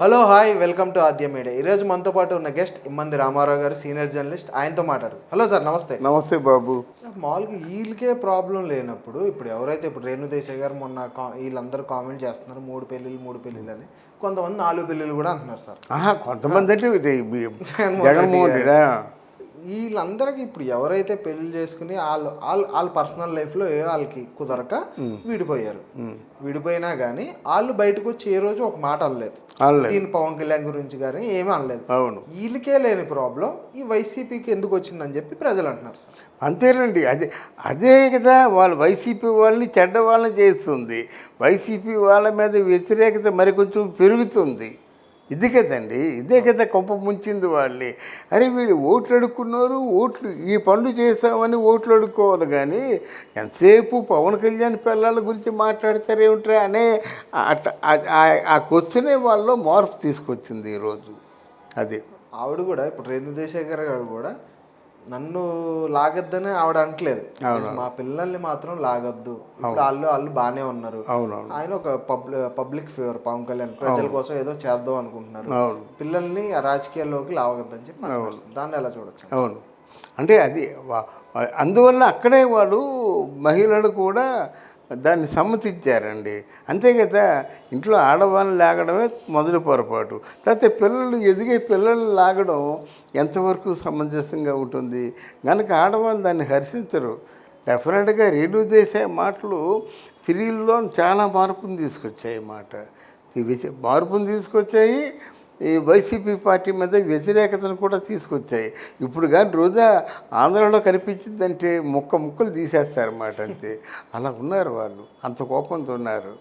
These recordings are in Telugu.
Hello hi welcome to Aadya media. ఈరోజు మనతో పాటు ఉన్న గెస్ట్ ఇమ్మంది రామారావు గారు, సీనియర్ జర్నలిస్ట్. ఆయనతో మాట్లాడు. హలో సార్, నమస్తే. నమస్తే బాబు. మామూలుగా వీళ్ళకే ప్రాబ్లం లేనప్పుడు ఇప్పుడు ఎవరైతే ఇప్పుడు రేణు దేశాయ్ గారు మొన్న వీళ్ళందరూ కామెంట్ చేస్తున్నారు, మూడు పెళ్ళిళ్ళు అని. కొంతమంది 4 పెళ్ళిళ్ళు కూడా అంటున్నారు సార్. కొంతమంది అంటే జగన్మోహన్ రెడ్డి వీళ్ళందరికీ ఇప్పుడు ఎవరైతే పెళ్లి చేసుకుని వాళ్ళ పర్సనల్ లైఫ్లో వాళ్ళకి కుదరక విడిపోయారు. విడిపోయినా కానీ వాళ్ళు బయటకు వచ్చి ఏ రోజు ఒక మాట అనలేదు. దీని పవన్ కళ్యాణ్ గురించి కానీ ఏమీ అనలేదు. అవును, వీళ్ళకే లేని ప్రాబ్లం ఈ వైసీపీకి ఎందుకు వచ్చిందని చెప్పి ప్రజలు అంటున్నారు సార్. అంతేనండి. అదే కదా వాళ్ళు వైసీపీ వాళ్ళని చెడ్డ వాళ్ళని చేస్తుంది. వైసీపీ వాళ్ళ మీద వ్యతిరేకత మరి కొంచెం పెరుగుతుంది. ఇదే కదా కొంప ముంచింది వాళ్ళని. అరే వీళ్ళు ఓట్లు అడుక్కున్నారు, ఓట్లు ఈ పనులు చేసామని ఓట్లు అడుక్కోవాలి కానీ ఎంతసేపు పవన్ కళ్యాణ్ పిల్లల గురించి మాట్లాడతారేమిట్రా అనే ఆ క్వశ్చనే వాళ్ళలో మార్పు తీసుకొచ్చింది ఈరోజు. అదే ఆవిడ కూడా ఇప్పుడు రేణు దేశాయ్ గారు కూడా నన్ను లాగొద్దని ఆవిడ అంటలేదు. మా పిల్లల్ని మాత్రం లాగొద్దు, ఇప్పుడు వాళ్ళు బాగానే ఉన్నారు. ఆయన ఒక పబ్లిక్ ఫేవర్ పవన్ కళ్యాణ్, ప్రజల కోసం ఏదో చేద్దాం అనుకుంటున్నారు. పిల్లల్ని రాజకీయాల్లోకి లాగొద్దని చెప్పి దాన్ని ఎలా చూడొచ్చు? అవును, అంటే అది అందువల్ల అక్కడే వాడు మహిళలు కూడా దాన్ని సమ్మతించారండి. అంతే కదా, ఇంట్లో ఆడవాళ్ళని లాగడమే మొదటి పొరపాటు. లేకపోతే పిల్లలు ఎదిగే పిల్లల్ని లాగడం ఎంతవరకు సమంజసంగా ఉంటుంది? కనుక ఆడవాళ్ళు దాన్ని హర్షించరు. డెఫినెట్గా రేణు దేశాయ్ మాటలు స్త్రీల్లో చాలా మార్పును తీసుకొచ్చాయి. మార్పును తీసుకొచ్చాయి. ఈ వైసీపీ పార్టీ మీద వ్యతిరేకతను కూడా తీసుకొచ్చాయి. ఇప్పుడు కానీ రోజా ఆంధ్రలో కనిపించిందంటే ముక్కలు తీసేస్తారన్నమాట. అంతే, అలా ఉన్నారు వాళ్ళు, అంత కోపంతో ఉన్నారు.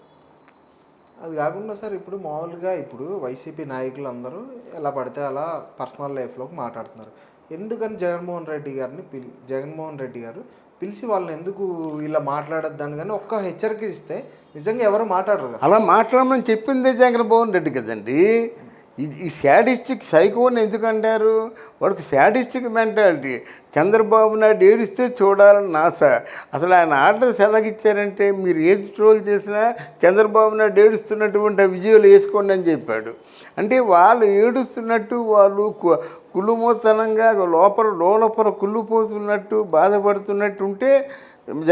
అది కాకుండా సార్ ఇప్పుడు మామూలుగా ఇప్పుడు వైసీపీ నాయకులు అందరూ ఎలా పడితే అలా పర్సనల్ లైఫ్లోకి మాట్లాడుతున్నారు. ఎందుకని జగన్మోహన్ రెడ్డి గారు పిలిచి వాళ్ళని ఎందుకు ఇలా మాట్లాడొద్దని కానీ ఒక్క హెచ్చరిక ఇస్తే నిజంగా ఎవరు మాట్లాడరు. అలా మాట్లాడమని చెప్పిందే జగన్మోహన్ రెడ్డి కదండి. ఈ శాడిస్టిక్ సైకోని ఎందుకంటారు? వాడికి శాడిస్టిక్ మెంటాలిటీ. చంద్రబాబు నాయుడు ఏడిస్తే చూడాలని ఆశ. అసలు ఆయన ఆర్డర్స్ ఎలాగిచ్చారంటే మీరు ఏది ట్రోల్ చేసినా చంద్రబాబు నాయుడు ఏడుస్తున్నటువంటి విజువల్ వేసుకోండి అని చెప్పాడు. అంటే వాళ్ళు ఏడుస్తున్నట్టు, వాళ్ళు కుళ్ళుమోతనంగా లోపల కుళ్ళిపోతున్నట్టు, బాధపడుతున్నట్టు ఉంటే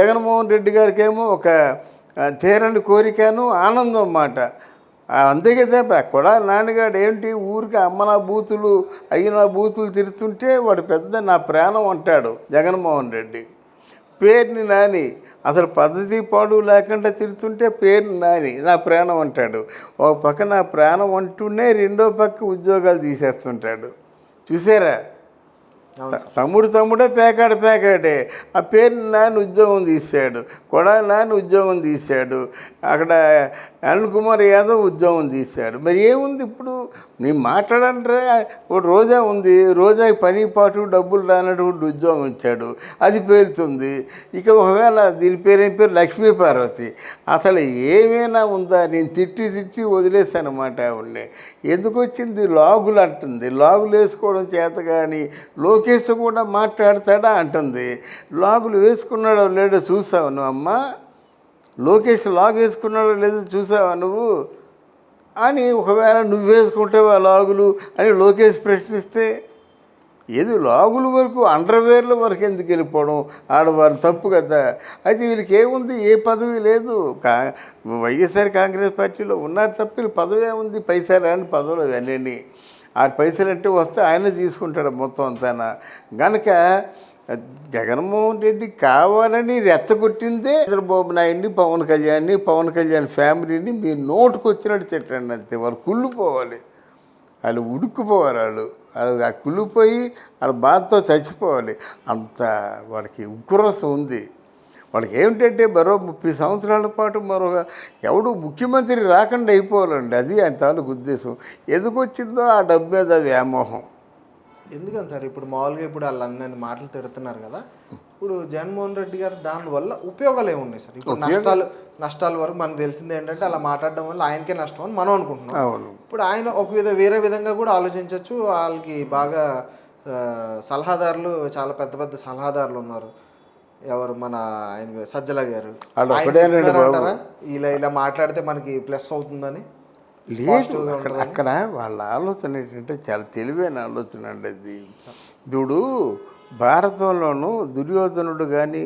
జగన్మోహన్ రెడ్డి గారికి ఏమో ఒక తీరని కోరికను ఆనందం అన్నమాట. అంతే కదా. కూడా నాన్నగాడు ఏంటి ఊరికి అమ్మనా బూతులు అయినా బూతులు తిరుతుంటే వాడు పెద్ద నా ప్రాణం అంటాడు జగన్మోహన్ రెడ్డి. పేరుని నాని అసలు పద్ధతి పాడు లేకుండా తిరుతుంటే పేరుని నాని నా ప్రాణం అంటాడు. ఒక పక్క నా ప్రాణం అంటూనే రెండో పక్క ఉద్యోగాలు తీసేస్తుంటాడు. చూసారా? తమ్ముడే పేకాడే. ఆ పేరు నాని ఉద్యోగం తీశాడు, కొడాలి నాని ఉద్యోగం తీశాడు, అక్కడ అనిల్ కుమార్ యాదవ్ ఉద్యోగం తీశాడు. మరి ఏముంది ఇప్పుడు? నేను మాట్లాడంటే ఒక రోజా ఉంది, రోజాకి పని పాటు డబ్బులు రానటువంటి ఉద్యోగం ఇచ్చాడు, అది పేరుతుంది. ఇక్కడ ఒకవేళ దీని పేరేం పేరు లక్ష్మీ పార్వతి. అసలు ఏమైనా ఉందా? నేను తిట్టి వదిలేసానమాట ఆవిడ్ని. ఎందుకు వచ్చింది? లాగులు అంటుంది. లాగులు వేసుకోవడం చేత కానీ లోకేష్ కూడా మాట్లాడతాడా అంటుంది. లాగులు వేసుకున్నాడో లేడో చూసావు నువ్వు అమ్మ? లోకేష్ లాగు వేసుకున్నాడో లేదో చూసావా నువ్వు అని ఒకవేళ నువ్వు వేసుకుంటావా లాగులు అని లోకేష్ ప్రశ్నిస్తే, ఏది లాగుల వరకు అండర్వేర్ల వరకు ఎందుకు వెళ్ళిపోవడం ఆడవాళ్ళు? తప్పు కదా. అయితే వీళ్ళకి ఏముంది? ఏ పదవి లేదు. వైఎస్ఆర్ కాంగ్రెస్ పార్టీలో ఉన్నారు తప్ప వీళ్ళు పదవి ఏముంది? పైసలు రాని పదవులు అవన్నీ. ఆ పైసలు అంటే వస్తే ఆయన తీసుకుంటాడు మొత్తం అంతా. కనుక జగన్మోహన్ రెడ్డి కావాలని రెచ్చగొట్టిందే చంద్రబాబు నాయుడిని, పవన్ కళ్యాణ్ ఫ్యామిలీని మీరు నోటుకు వచ్చినట్టు తిట్టండి. అంతే. వాళ్ళు కుళ్ళిపోవాలి, వాళ్ళు ఉడుక్కుపోవాలి. వాళ్ళు ఆ కుళ్ళిపోయి వాళ్ళ బాధతో చచ్చిపోవాలి. అంత వాడికి ఉగ్రసం ఉంది. వాళ్ళకి ఏమిటంటే మరో 30 సంవత్సరాల పాటు ఎవడు ముఖ్యమంత్రి రాకుండా అయిపోవాలండి. అది ఆయన తాలూకు ఉద్దేశం. ఎందుకు వచ్చిందో ఆ డబ్బు మీద వ్యామోహం. ఎందుకని సార్ ఇప్పుడు మామూలుగా ఇప్పుడు వాళ్ళందరినీ మాటలు తిడుతున్నారు కదా, ఇప్పుడు జగన్మోహన్ రెడ్డి గారు దానివల్ల ఉపయోగాలు ఏమున్నాయి సార్? ఇప్పుడు నష్టాల వరకు మనకు తెలిసింది ఏంటంటే అలా మాట్లాడడం వల్ల ఆయనకే నష్టం అని మనం అనుకుంటున్నాం. ఇప్పుడు ఆయన వేరే విధంగా కూడా ఆలోచించవచ్చు. వాళ్ళకి బాగా సలహాదారులు, చాలా పెద్ద సలహాదారులు ఉన్నారు. ఎవరు? మన ఆయన సజ్జల గారు. ఇలా మాట్లాడితే మనకి ప్లస్ అవుతుందని లేదు. అక్కడ వాళ్ళ ఆలోచన ఏంటంటే చాలా తెలివైన ఆలోచన అండి అది. ఇప్పుడు భారతంలోనూ దుర్యోధనుడు కానీ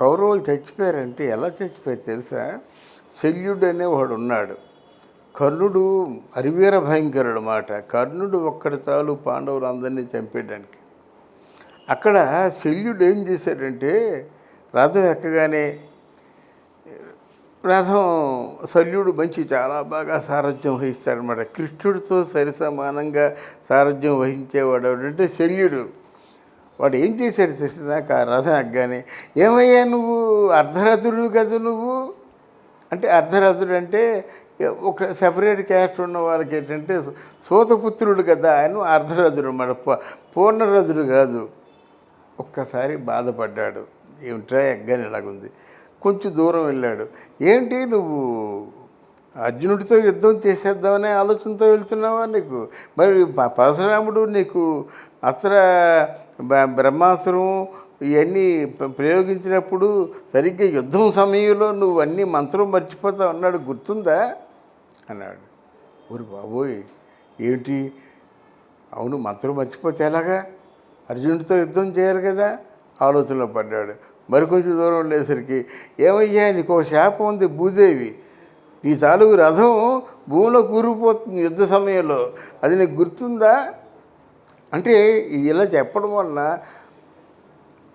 కౌరవులు చచ్చిపోయారంటే ఎలా చచ్చిపోయారు తెలుసా? శల్యుడు అనేవాడు ఉన్నాడు. కర్ణుడు అరివీర భయంకరుడు మాట. కర్ణుడు ఒక్కడి చాలు పాండవులు అందరినీ చంపేయడానికి. అక్కడ శల్యుడు ఏం చేశాడంటే రథం ఎక్కగానే రథం శల్యుడు మంచి చాలా బాగా సారథ్యం వహిస్తాడనమాట. కృష్ణుడితో సరిసమానంగా సారథ్యం వహించేవాడు అంటే శల్యుడు. వాడు ఏం చేశాడు తెలిసినాక ఆ రథం ఎక్కగానే, ఏమయ్యా నువ్వు అర్ధరథుడు కదా నువ్వు అంటే, అర్ధరథుడు అంటే ఒక సెపరేట్ క్యాస్ట్ ఉన్న వాళ్ళకి ఏంటంటే సూతపుత్రుడు కదా ఆయన అర్ధరథుడు అన్నమాట, పూర్ణరథుడు కాదు. ఒక్కసారి బాధపడ్డాడు, ఏమిట్రా ఎగ్గాని ఇలాగుంది. కొంచెం దూరం వెళ్ళాడు. ఏంటి నువ్వు అర్జునుడితో యుద్ధం చేసేద్దామనే ఆలోచనతో వెళ్తున్నావా? నీకు మరి పరశురాముడు నీకు అస్త్ర బ్రహ్మాస్త్రం ఇవన్నీ ప్రయోగించినప్పుడు సరిగ్గా యుద్ధం సమయంలో నువ్వు అన్నీ మంత్రం మర్చిపోతావు అన్నాడు, గుర్తుందా అన్నాడు. ఊరు బాబోయ్ ఏంటి, అవును మంత్రం మర్చిపోతే ఎలాగా, అర్జునుడితో యుద్ధం చేయరు కదా ఆలోచనలో పడ్డాడు. మరికొంచెం దూరం ఉండేసరికి, ఏమయ్యా నీకు శాపం ఉంది భూదేవి, నీ తాలూకు రథం భూమిలో కూరుకుపోతుంది యుద్ధ సమయంలో, అది నీకు గుర్తుందా అంటే ఇలా చెప్పడం వలన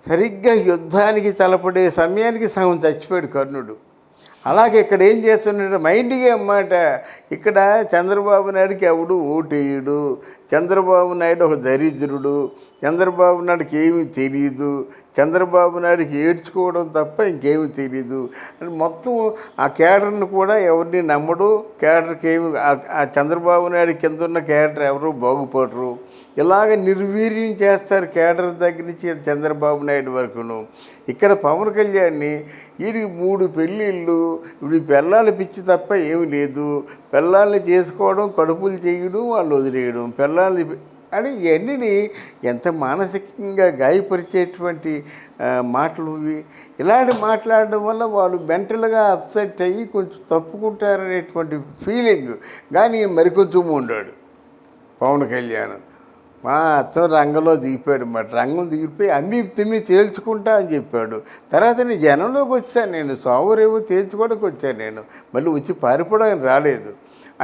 సరిగ్గా యుద్ధానికి తలపడే సమయానికి సగం చచ్చిపోయాడు కర్ణుడు. అలాగే ఇక్కడ ఏం చేస్తున్నాడు మైండ్గా అన్నమాట. ఇక్కడ చంద్రబాబు నాయుడుకి ఎవడు ఓటేయుడు, చంద్రబాబు నాయుడు ఒక దరిద్రుడు, చంద్రబాబు నాయుడుకి ఏమీ తెలియదు, చంద్రబాబు నాయుడుకి ఏడ్చుకోవడం తప్ప ఇంకేమీ తెలీదు అని మొత్తం ఆ కేడర్ను కూడా ఎవరిని నమ్మడు. కేడర్కి ఏమి ఆ చంద్రబాబు నాయుడు కింద ఉన్న కేడర్ ఎవరు బాగుపడరు. ఇలాగ నిర్వీర్యం చేస్తారు కేడర్ దగ్గర నుంచి చంద్రబాబు నాయుడు వరకును. ఇక్కడ పవన్ కళ్యాణ్ని వీడికి 3 పెళ్ళిళ్ళు, వీడి పిల్లలు పిచ్చి తప్ప ఏమి లేదు, పిల్లల్ని చేసుకోవడం, కడుపులు చేయడం, వాళ్ళు వదిలేయడం, పిల్లల్ని అని ఇవన్నీ ఎంత మానసికంగా గాయపరిచేటువంటి మాటలు ఇవి. ఇలాంటి మాట్లాడడం వల్ల వాళ్ళు మెంటల్గా అప్సెట్ అయ్యి కొంచెం తప్పుకుంటారనేటువంటి ఫీలింగ్. కానీ మరికొంచెం ఉండాడు పవన్ కళ్యాణ్ మొత్తం రంగంలో దిగిపోయాడు అన్నమాట. రంగం దిగిపోయి అమ్మి తిమ్మి తేల్చుకుంటా అని చెప్పాడు. తర్వాత నేను జనంలోకి వచ్చాను, నేను సావురేవో తేల్చుకోవడానికి వచ్చాను, నేను మళ్ళీ వచ్చి పారిపోవడానికి రాలేదు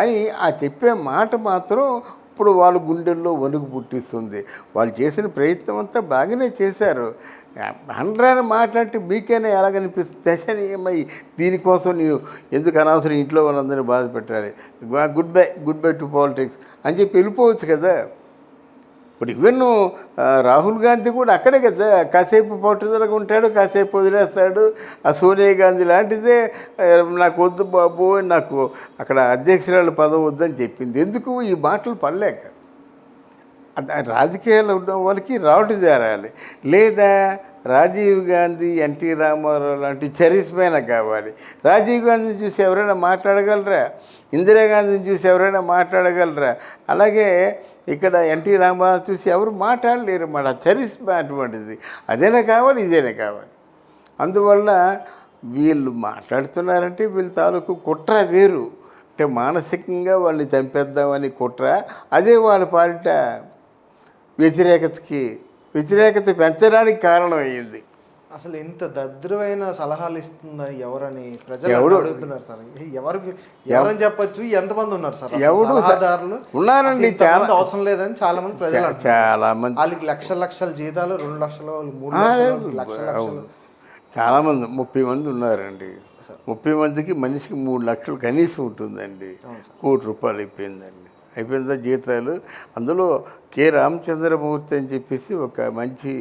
అని ఆ చెప్పే మాట మాత్రం ఇప్పుడు వాళ్ళ గుండెల్లో వణుకు పుట్టిస్తుంది. వాళ్ళు చేసిన ప్రయత్నం అంతా బాగానే చేశారు. అనరాని మాట్లాడితే మీకైనా ఎలాగనిపిస్తుంది దశనీయమై దీనికోసం నేను ఎందుకు అనవసరం ఇంట్లో వాళ్ళందరినీ బాధ పెట్టాలి, గుడ్ బై టు పాలిటిక్స్ అని చెప్పి వెళ్ళిపోవచ్చు కదా. ఇప్పుడు ఈవెన్ రాహుల్ గాంధీ కూడా అక్కడే కదా, కాసేపు పట్టుదలగా ఉంటాడు, కాసేపు వదిలేస్తాడు. ఆ సోనియా గాంధీ లాంటిదే నాకు వద్దు బాబు, నాకు అక్కడ అధ్యక్షురాలు పదవి వద్దని చెప్పింది. ఎందుకు ఈ మాటలు పడలేక. రాజకీయాలు ఉన్న వాళ్ళకి రావటం చేరాలి, లేదా రాజీవ్ గాంధీ, ఎన్టీ రామారావు లాంటి చరిస్మైన కావాలి. రాజీవ్ గాంధీని చూసి ఎవరైనా మాట్లాడగలరా? ఇందిరాగాంధీని చూసి ఎవరైనా మాట్లాడగలరా? అలాగే ఇక్కడ ఎన్టీ రామారావు చూసి ఎవరు మాట్లాడలేరు అన్నమాట. చరిస్మా అటువంటిది. అదేనా కావాలి, ఇదేనా కావాలి. అందువల్ల వీళ్ళు మాట్లాడుతున్నారంటే వీళ్ళ తాలూకు కుట్ర వేరు. అంటే మానసికంగా వాళ్ళని చంపేద్దామని కుట్ర, అదే వాళ్ళ పాలిట వ్యతిరేకత పెంచడానికి కారణం అయ్యింది. అసలు ఇంత దద్రువైన సలహాలు ఇస్తుందా ఎవరని ప్రజలు అడుగుతున్నారు సార్. ఎవరని చెప్పచ్చు, ఎంతమంది ఉన్నారు సార్ సలహాదారులు? ఉన్నారండి, చాలా అవసరం లేదని చాలా మంది ప్రజలు, చాలా మంది. వాళ్ళకి లక్షల జీతాలు, 2 లక్షలు, 3 లక్షలు, చాలామంది 30 మంది ఉన్నారండి. 30 మందికి మనిషికి 3 లక్షలు కనీసం ఉంటుందండి. ₹1,00,00,000 అయిపోయిందా జీతాలు. అందులో కె రామచంద్రమూర్తి అని చెప్పేసి ఒక మంచి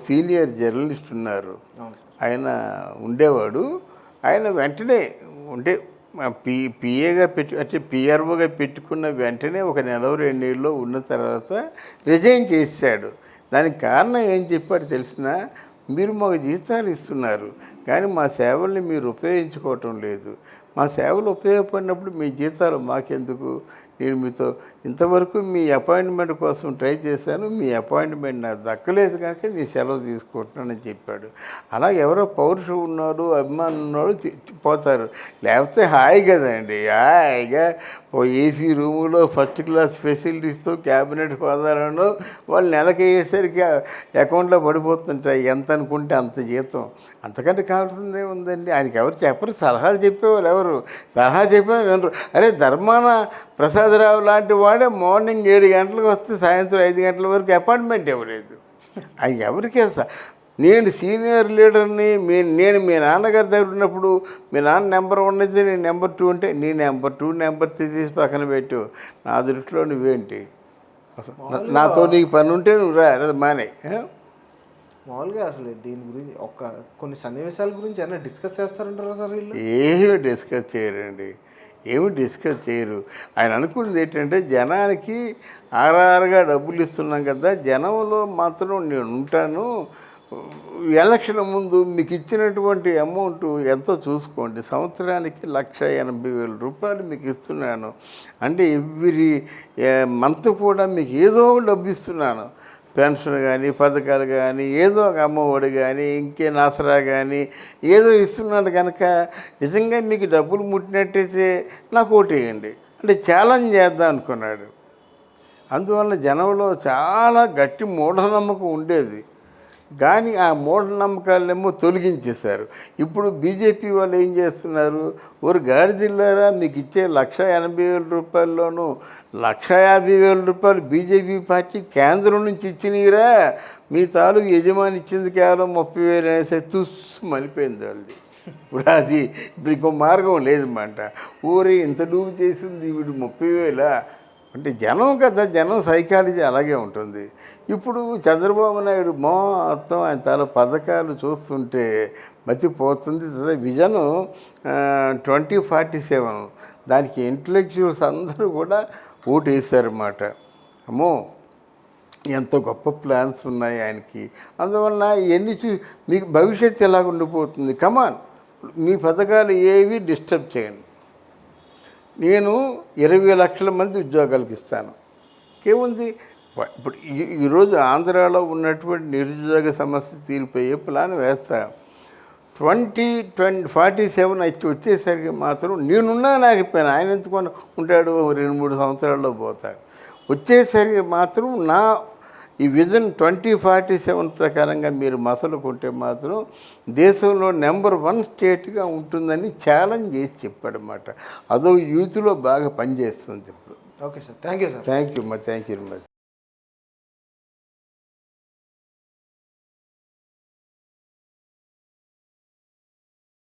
సీనియర్ జర్నలిస్ట్ ఉన్నారు, ఆయన ఉండేవాడు. ఆయన వెంటనే ఉంటే పిఏగా అంటే పిఆర్ఓగా పెట్టుకున్న వెంటనే ఒక 1-2 నెలల్లో ఉన్న తర్వాత రిజైన్ చేశాడు. దానికి కారణం ఏం చెప్పాడు తెలిసిన, మీరు మాకు జీతాలు ఇస్తున్నారు కానీ మా సేవల్ని మీరు ఉపయోగించుకోవటం లేదు, మా సేవలు ఉపయోగపడినప్పుడు మీ జీతాలు మాకెందుకు, నేను మీతో ఇంతవరకు మీ అపాయింట్మెంట్ కోసం ట్రై చేశాను, మీ అపాయింట్మెంట్ నాకు దక్కలేదు కనుక నీ సెలవు తీసుకుంటున్నానని చెప్పాడు. అలా ఎవరో పౌరుషం ఉన్నాడు, అభిమానం ఉన్నాడు పోతారు. లేకపోతే హాయి కదండి, హాయిగా ఓ ఏసీ రూములో ఫస్ట్ క్లాస్ ఫెసిలిటీస్తో క్యాబినెట్ హోదాలను వాళ్ళు నెలకి అయ్యేసరికి అకౌంట్లో పడిపోతుంటాయి. ఎంత అనుకుంటే అంత జీతం, అంతకంటే కావాల్సిందే ఉందండి. ఆయనకి ఎవరు చెప్పరు, సలహాలు చెప్పేవాళ్ళు ఎవరు, సలహా చెప్పినా వినరు. అరే ధర్మాన ప్రసాదరావు లాంటి వాడే మార్నింగ్ 7 గంటలకు వస్తే సాయంత్రం 5 గంటల వరకు అపాయింట్మెంట్ ఇవ్వలేదు. ఆయన ఎవరికి నేను సీనియర్ లీడర్ని, నేను మీ నాన్నగారి దగ్గర ఉన్నప్పుడు మీ నాన్న నెంబర్ 1 అయితే నేను నెంబర్ 2 అంటే నీ నెంబర్ 2 నెంబర్ 3 తీసి పక్కన పెట్టు. నా దృష్టిలో నువ్వేంటి, నాతో నీకు పని ఉంటే నువ్వు రా, లేదా మానే. మామూలుగా అసలు దీని గురించి కొన్ని సన్నివేశాల గురించి ఏమైనా డిస్కస్ చేస్తారంటారా సార్ వీళ్ళు? ఏమి డిస్కస్ చేయరండి, ఏమి డిస్కస్ చేయరు. ఆయన అనుకున్నది ఏంటంటే జనానికి ఆర్ఆర్గా డబ్బులు ఇస్తున్నాం కదా, జనంలో మాత్రం నేను ఉంటాను, ఎలక్షన్ ముందు మీకు ఇచ్చినటువంటి అమౌంట్ ఎంతో చూసుకోండి, సంవత్సరానికి 1,80,000 రూపాయలు మీకు ఇస్తున్నాను అంటే ఎవ్రీ మంత్ కూడా మీకు ఏదో డబ్బు ఇస్తున్నాను, పెన్షన్ కానీ పథకాలు కానీ ఏదో ఒక అమ్మఒడి కానీ ఇంకేం ఆసరా కానీ ఏదో ఇస్తున్నాడు కనుక నిజంగా మీకు డబ్బులు ముట్టినట్టయితే నాకు ఓటేయండి అంటే ఛాలెంజ్ చేద్దాం అనుకున్నాడు. అందువల్ల జనంలో చాలా గట్టి మూఢనమ్మకం ఉండేది, కానీ ఆ మూఢనమ్మకాలనేమో తొలగించేశారు. ఇప్పుడు బీజేపీ వాళ్ళు ఏం చేస్తున్నారు, ఒక గాడిదిల్లారా మీకు ఇచ్చే 1,80,000 రూపాయల్లోనూ 1,50,000 రూపాయలు బీజేపీ పార్టీ కేంద్రం నుంచి ఇచ్చినీరా, మీ తాలూకు యజమాని ఇచ్చింది కేవలం 30,000 అనేసి తుస్సు మలిపోయింది వాళ్ళది. ఇప్పుడు ఇంకో మార్గం లేదన్నమాట. ఊరే ఇంత డూబు చేసింది వీడు 30,000 అంటే జనం కదా, జనం సైకాలజీ అలాగే ఉంటుంది. ఇప్పుడు చంద్రబాబు నాయుడు మొత్తం ఆయన తల పథకాలు చూస్తుంటే మతిపోతుంది. విజన్ 2047 దానికి ఇంటలెక్చువల్స్ అందరూ కూడా ఓటేశారన్నమాట. అమ్మో ఎంత గొప్ప ప్లాన్స్ ఉన్నాయి ఆయనకి. అందువలన ఇవన్నీ మీకు భవిష్యత్తు ఎలాగ ఉండిపోతుంది, కమాన్ మీ పథకాలు ఏవి డిస్టర్బ్ చేయండి, నేను 20 లక్షల మంది ఉద్యోగాలకు ఇస్తాను. ఇంకేముంది, ఇప్పుడు ఈరోజు ఆంధ్రాలో ఉన్నటువంటి నిరుద్యోగ సమస్య తీరిపోయే ప్లాన్ వేస్తా. 2047 వచ్చేసరికి మాత్రం నేనున్నా నాకపోయినా ఆయన ఎందుకు ఉంటాడు, 2-3 సంవత్సరాల్లో పోతాడు. వచ్చేసరికి మాత్రం నా ఈ విజన్ 2047 ప్రకారంగా మీరు మసలుకుంటే మాత్రం దేశంలో నెంబర్ 1 స్టేట్గా ఉంటుందని ఛాలెంజ్ చేసి చెప్పాడన్నమాట. అదో యూత్లో బాగా పనిచేస్తుంది ఇప్పుడు. Okay sir, thank you sir. Thank you very much.